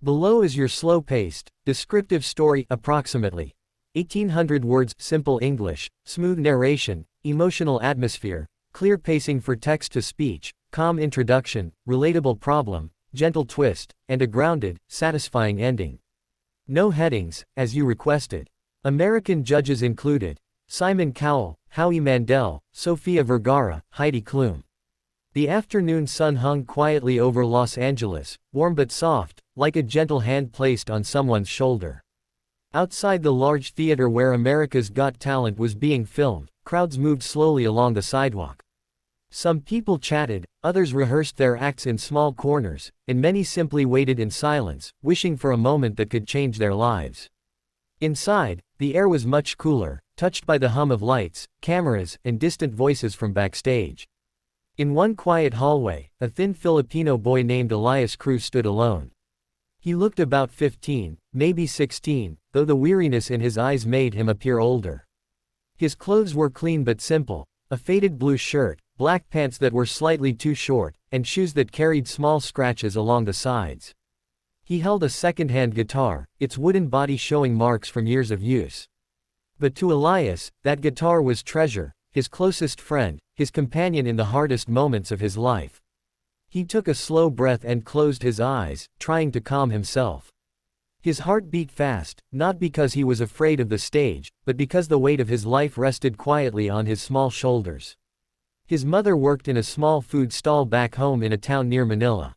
Below is your slow-paced, descriptive story, approximately 1,800 words, simple English, smooth narration, emotional atmosphere, clear pacing for text-to-speech, calm introduction, relatable problem, gentle twist, and a grounded, satisfying ending. No headings, as you requested. American judges included Simon Cowell, Howie Mandel, Sofia Vergara, Heidi Klum. The afternoon sun hung quietly over Los Angeles, warm but soft, like a gentle hand placed on someone's shoulder. Outside the large theater where America's Got Talent was being filmed, crowds moved slowly along the sidewalk. Some people chatted, others rehearsed their acts in small corners, and many simply waited in silence, wishing for a moment that could change their lives. Inside, the air was much cooler, touched by the hum of lights, cameras, and distant voices from backstage. In one quiet hallway, a thin Filipino boy named Elias Cruz stood alone. He looked about 15, maybe 16, though the weariness in his eyes made him appear older. His clothes were clean but simple, a faded blue shirt, black pants that were slightly too short, and shoes that carried small scratches along the sides. He held a second-hand guitar, its wooden body showing marks from years of use. But to Elias, that guitar was treasure, his closest friend, his companion in the hardest moments of his life. He took a slow breath and closed his eyes, trying to calm himself. His heart beat fast, not because he was afraid of the stage, but because the weight of his life rested quietly on his small shoulders. His mother worked in a small food stall back home in a town near Manila.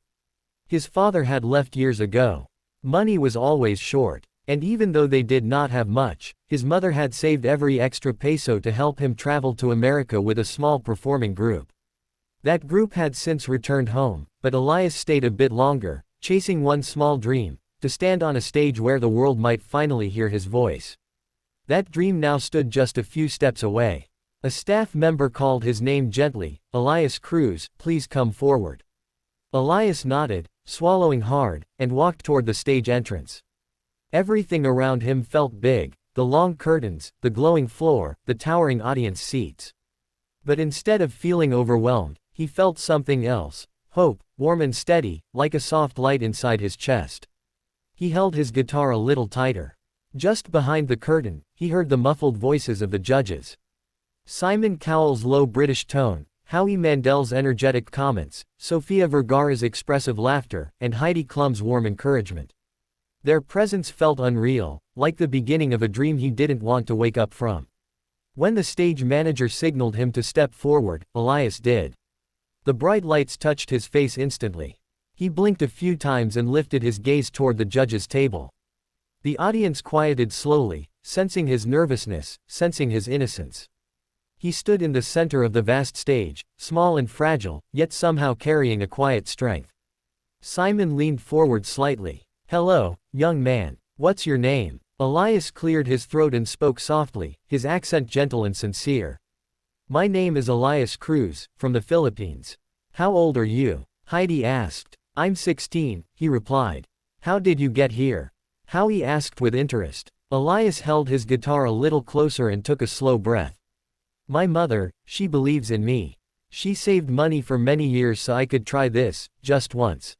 His father had left years ago. Money was always short, and even though they did not have much, his mother had saved every extra peso to help him travel to America with a small performing group. That group had since returned home, but Elias stayed a bit longer, chasing one small dream: to stand on a stage where the world might finally hear his voice. That dream now stood just a few steps away. A staff member called his name gently, "Elias Cruz, please come forward." Elias nodded, swallowing hard, and walked toward the stage entrance. Everything around him felt big: the long curtains, the glowing floor, the towering audience seats. But instead of feeling overwhelmed, he felt something else: hope, warm and steady, like a soft light inside his chest. He held his guitar a little tighter. Just behind the curtain, he heard the muffled voices of the judges. Simon Cowell's low British tone, Howie Mandel's energetic comments, Sofia Vergara's expressive laughter, and Heidi Klum's warm encouragement. Their presence felt unreal, like the beginning of a dream he didn't want to wake up from. When the stage manager signaled him to step forward, Elias did. The bright lights touched his face instantly. He blinked a few times and lifted his gaze toward the judges' table. The audience quieted slowly, sensing his nervousness, sensing his innocence. He stood in the center of the vast stage, small and fragile, yet somehow carrying a quiet strength. Simon leaned forward slightly. "Hello, young man. What's your name?" Elias cleared his throat and spoke softly, his accent gentle and sincere. "My name is Elias Cruz, from the Philippines." "How old are you?" Heidi asked. "I'm 16, he replied. "How did you get here?" Howie asked with interest. Elias held his guitar a little closer and took a slow breath. "My mother, she believes in me. She saved money for many years so I could try this, just once."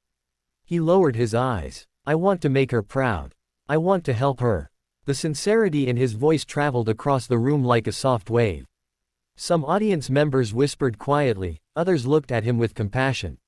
He lowered his eyes. "I want to make her proud. I want to help her." The sincerity in his voice traveled across the room like a soft wave. Some audience members whispered quietly, others looked at him with compassion.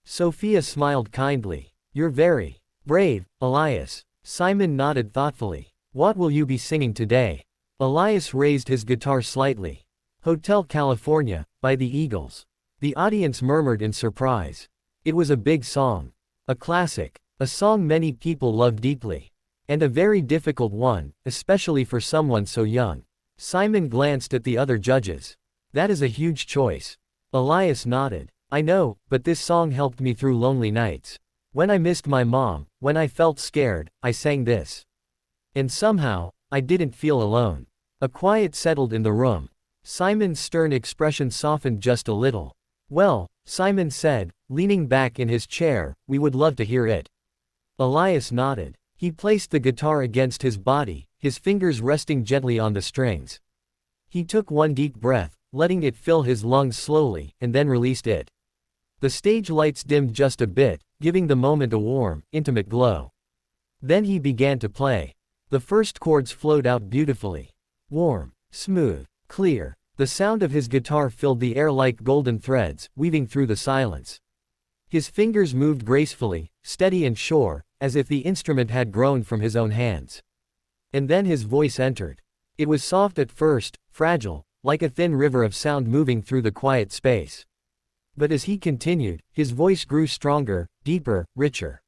Sophia smiled kindly. "You're very brave, Elias." Simon nodded thoughtfully. "What will you be singing today?" Elias raised his guitar slightly. "Hotel California, by the Eagles." The audience murmured in surprise. It was a big song. A classic. A song many people loved deeply. And a very difficult one, especially for someone so young. Simon glanced at the other judges. "That is a huge choice." Elias nodded. "I know, but this song helped me through lonely nights. When I missed my mom, when I felt scared, I sang this. And somehow, I didn't feel alone." A quiet settled in the room. Simon's stern expression softened just a little. "Well," Simon said, leaning back in his chair, "we would love to hear it." Elias nodded. He placed the guitar against his body, his fingers resting gently on the strings. He took one deep breath, letting it fill his lungs slowly, and then released it. The stage lights dimmed just a bit, giving the moment a warm, intimate glow. Then he began to play. The first chords flowed out beautifully. Warm, smooth, clear. The sound of his guitar filled the air like golden threads, weaving through the silence. His fingers moved gracefully, steady and sure, as if the instrument had grown from his own hands. And then his voice entered. It was soft at first, fragile, like a thin river of sound moving through the quiet space. But as he continued, his voice grew stronger, deeper, richer.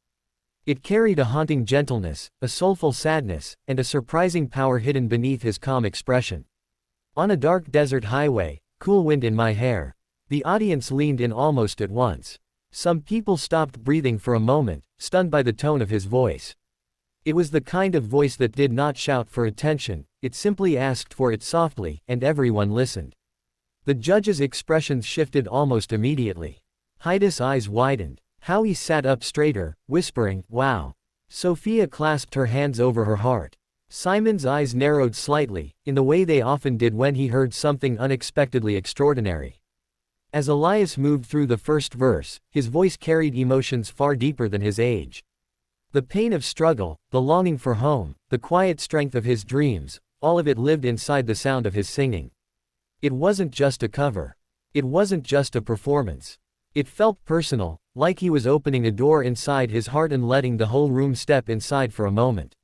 It carried a haunting gentleness, a soulful sadness, and a surprising power hidden beneath his calm expression. On a dark desert highway, cool wind in my hair. The audience leaned in almost at once. Some people stopped breathing for a moment, stunned by the tone of his voice. It was the kind of voice that did not shout for attention, it simply asked for it softly, and everyone listened. The judge's expressions shifted almost immediately. Heidi's eyes widened. Howie sat up straighter, whispering, "Wow." Sophia clasped her hands over her heart. Simon's eyes narrowed slightly, in the way they often did when he heard something unexpectedly extraordinary. As Elias moved through the first verse, his voice carried emotions far deeper than his age. The pain of struggle, the longing for home, the quiet strength of his dreams, all of it lived inside the sound of his singing. It wasn't just a cover. It wasn't just a performance. It felt personal, like he was opening a door inside his heart and letting the whole room step inside for a moment.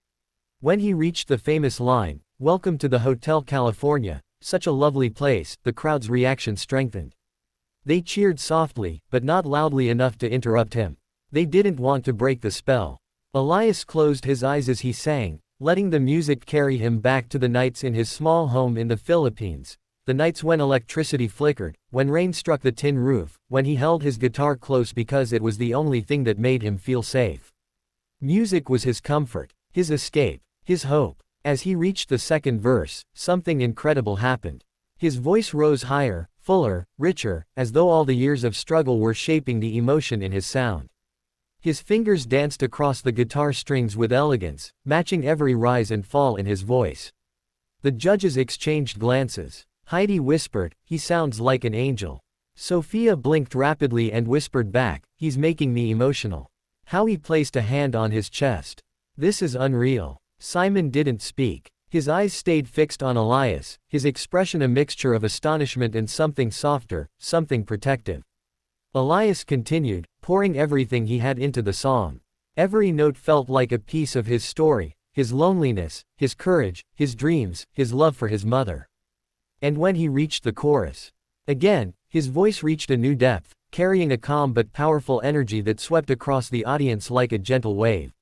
When he reached the famous line, "Welcome to the Hotel California, such a lovely place," the crowd's reaction strengthened. They cheered softly, but not loudly enough to interrupt him. They didn't want to break the spell. Elias closed his eyes as he sang, letting the music carry him back to the nights in his small home in the Philippines, the nights when electricity flickered, when rain struck the tin roof, when he held his guitar close because it was the only thing that made him feel safe. Music was his comfort, his escape, his hope. As he reached the second verse, something incredible happened. His voice rose higher, fuller, richer, as though all the years of struggle were shaping the emotion in his sound. His fingers danced across the guitar strings with elegance, matching every rise and fall in his voice. The judges exchanged glances. Heidi whispered, "He sounds like an angel." Sophia blinked rapidly and whispered back, "He's making me emotional." Howie placed a hand on his chest. "This is unreal." Simon didn't speak. His eyes stayed fixed on Elias, his expression a mixture of astonishment and something softer, something protective. Elias continued, pouring everything he had into the song. Every note felt like a piece of his story, his loneliness, his courage, his dreams, his love for his mother. And when he reached the chorus, again, his voice reached a new depth, carrying a calm but powerful energy that swept across the audience like a gentle wave.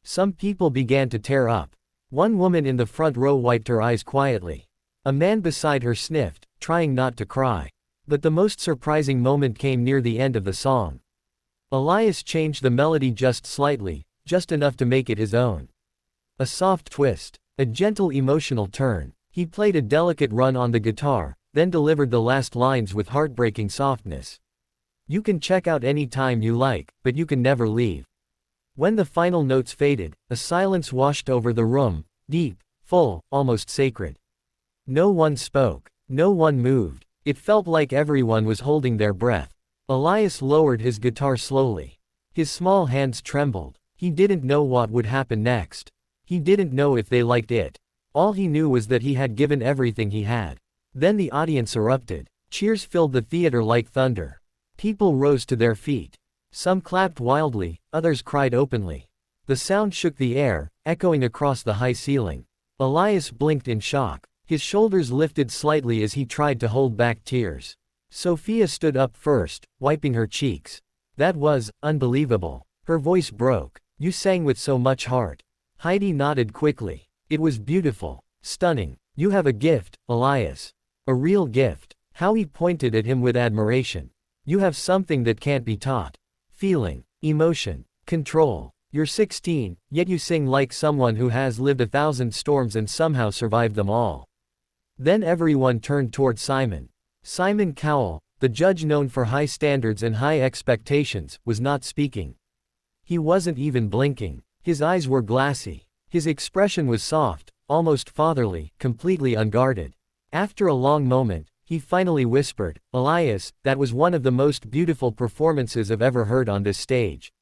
Some people began to tear up. One woman in the front row wiped her eyes quietly. A man beside her sniffed, trying not to cry. But the most surprising moment came near the end of the song. Elias changed the melody just slightly, just enough to make it his own. A soft twist, a gentle emotional turn. He played a delicate run on the guitar, then delivered the last lines with heartbreaking softness. "You can check out any time you like, but you can never leave." When the final notes faded, a silence washed over the room, deep, full, almost sacred. No one spoke. No one moved. It felt like everyone was holding their breath. Elias lowered his guitar slowly. His small hands trembled. He didn't know what would happen next. He didn't know if they liked it. All he knew was that he had given everything he had. Then the audience erupted. Cheers filled the theater like thunder. People rose to their feet. Some clapped wildly, others cried openly. The sound shook the air, echoing across the high ceiling. Elias blinked in shock. His shoulders lifted slightly as he tried to hold back tears. Sophia stood up first, wiping her cheeks. "That was unbelievable." Her voice broke. "You sang with so much heart." Heidi nodded quickly. "It was beautiful. Stunning. You have a gift, Elias. A real gift." Howie pointed at him with admiration. "You have something that can't be taught. Feeling, emotion, control. You're 16, yet you sing like someone who has lived 1,000 storms and somehow survived them all." Then everyone turned toward Simon. Simon Cowell, the judge known for high standards and high expectations, was not speaking. He wasn't even blinking. His eyes were glassy. His expression was soft, almost fatherly, completely unguarded. After a long moment, he finally whispered, "Elias, that was one of the most beautiful performances I've ever heard on this stage."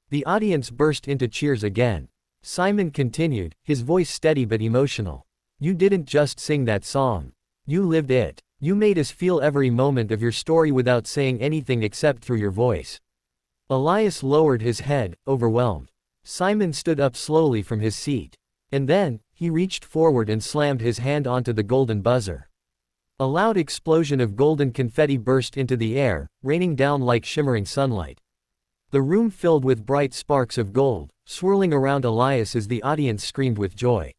The audience burst into cheers again. Simon continued, his voice steady but emotional. You didn't just sing that song. You lived it. You made us feel every moment of your story without saying anything except through your voice. Elias lowered his head, overwhelmed. Simon stood up slowly from his seat. And then, he reached forward and slammed his hand onto the golden buzzer. A loud explosion of golden confetti burst into the air, raining down like shimmering sunlight. The room filled with bright sparks of gold, swirling around Elias as the audience screamed with joy.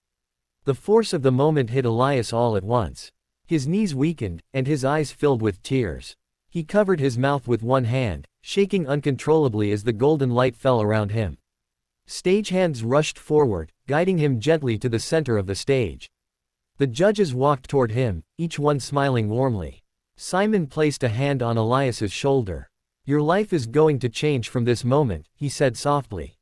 The force of the moment hit Elias all at once. His knees weakened, and his eyes filled with tears. He covered his mouth with one hand, shaking uncontrollably as the golden light fell around him. Stagehands rushed forward, guiding him gently to the center of the stage. The judges walked toward him, each one smiling warmly. Simon placed a hand on Elias's shoulder. Your life is going to change from this moment, he said softly.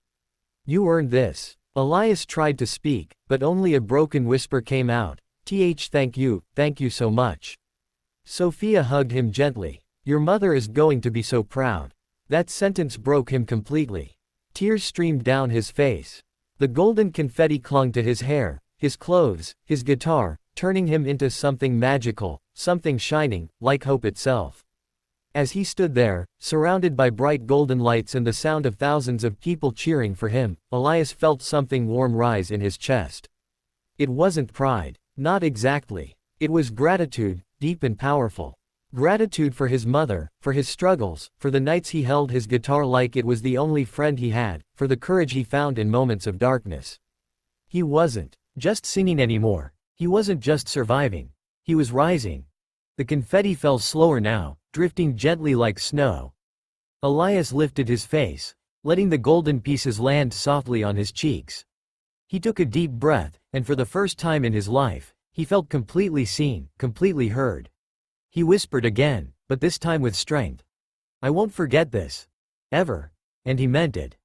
You earned this. Elias tried to speak, but only a broken whisper came out. Thank you so much. Sophia hugged him gently. Your mother is going to be so proud. That sentence broke him completely. Tears streamed down his face. The golden confetti clung to his hair, his clothes, his guitar, turning him into something magical, something shining, like hope itself. As he stood there, surrounded by bright golden lights and the sound of thousands of people cheering for him, Elias felt something warm rise in his chest. It wasn't pride. Not exactly. It was gratitude, deep and powerful. Gratitude for his mother, for his struggles, for the nights he held his guitar like it was the only friend he had, for the courage he found in moments of darkness. He wasn't just singing anymore. He wasn't just surviving. He was rising. The confetti fell slower now, drifting gently like snow. Elias lifted his face, letting the golden pieces land softly on his cheeks. He took a deep breath, and for the first time in his life, he felt completely seen, completely heard. He whispered again, but this time with strength. I won't forget this. Ever. And he meant it.